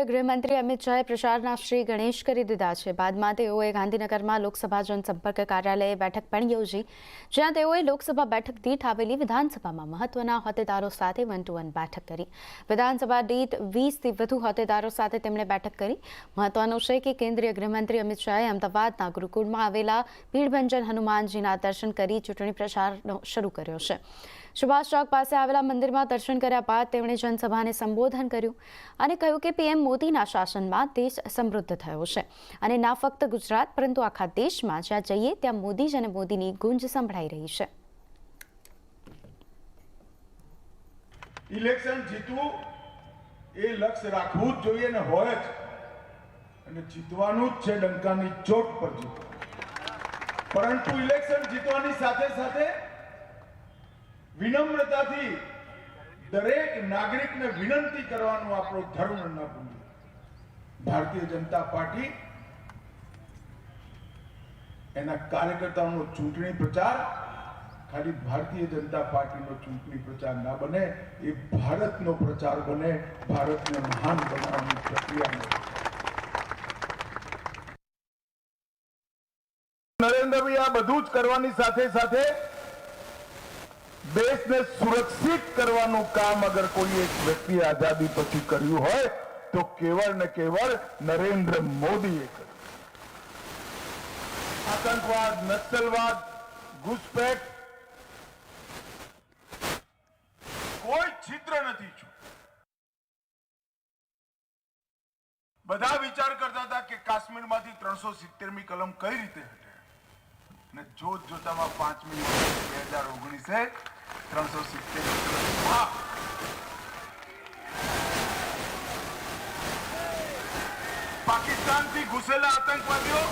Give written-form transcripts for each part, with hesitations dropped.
ગૃહમંત્રી અમિત શાહે પ્રચારના શ્રી ગણેશ કરી દીધા છે. બાદમાં તેઓએ ગાંધીનગરમાં લોકસભા જનસંપર્ક કાર્યાલયે બેઠક પણ યોજી, જ્યાં તેઓએ લોકસભા બેઠક દીઠ આવેલી વિધાનસભામાં મહત્વના હોદ્દેદારો સાથે 1-to-1 બેઠક કરી. વિધાનસભા દીઠ 20થી વધુ હોદ્દેદારો સાથે તેમણે બેઠક કરી. મહત્વનું છે કે કેન્દ્રીય ગૃહમંત્રી અમિત શાહે અમદાવાદના ગુરુકુળમાં આવેલા ભીડભંજન હનુમાનજીના દર્શન કરી ચૂંટણી પ્રચાર શરૂ કર્યો છે. સુભાષ ચોક પાસે આવેલા મંદિરમાં દર્શન કર્યા બાદ તેમણે જનસભાને સંબોધન કર્યું અને કહ્યું કે પીએમ મોદીના શાસનમાં દેશ સમૃદ્ધ થયો છે અને ના ફક્ત ગુજરાત પરંતુ આખા દેશમાં જ્યાં જઈએ ત્યાં મોદી જ અને મોદીની ગુંજ સંભળાઈ રહી છે. ઇલેક્શન જીતવું એ લક્ષ્ય રાખવું જ જોઈએ ને હોય જ, અને જીતવાનું જ છે ડંકાની ચોટ પર જીતવું. પરંતુ ઇલેક્શન જીતવાની સાથે સાથે વિનમ્રતાથી દરેક નાગરિકને વિનંતી કરવાનો આપણો ધર્મ ન ભૂલીએ. ભારતીય જનતા પાર્ટી એના કાર્યકર્તાઓનો ચૂંટણી પ્રચાર ખાલી ભારતીય જનતા પાર્ટીનો ચૂંટણી પ્રચાર ના બને, એ ભારતનો પ્રચાર બને, ભારતને મહાન બનાવવાની પ્રક્રિયા. નરેન્દ્રભાઈ આ બધું જ કરવાની સાથે સાથે દેશને સુરક્ષિત કરવાનું કામ અગર કોઈ એક વ્યક્તિ આઝાદી પછી કર્યું હોય તો કેવળ ને કેવળ નરેન્દ્ર મોદીએ કર્યું. આતંકવાદ, નક્સલવાદ, ઘૂસપેઠ કોઈ છિદ્ર નથી છું. બધા વિચાર કરતા હતા કે કાશ્મીરમાંથી 370મી કલમ કઈ રીતે હટે, ને જોત જોતામાં 5મી 2019 370 પાકિસ્તાનથી ઘુસેલા આતંકવાદીઓ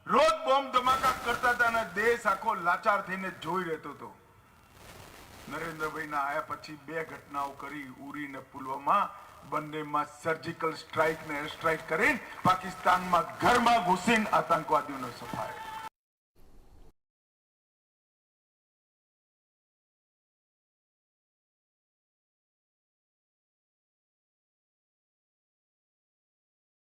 રોજ બોમ્બ ધમાકા કરતા હતા અને દેશ આખો લાચાર થઈને જોઈ રહેતો હતો. નરેન્દ્રભાઈના આયા પછી 2 ઘટનાઓ કરી, ઉરી ને પુલવામા. બંનેમાં સર્જિકલ સ્ટ્રાઇક ને એર સ્ટ્રાઇક કરીને પાકિસ્તાનમાં ઘરમાં ઘૂસીને આતંકવાદીઓને સફાયા.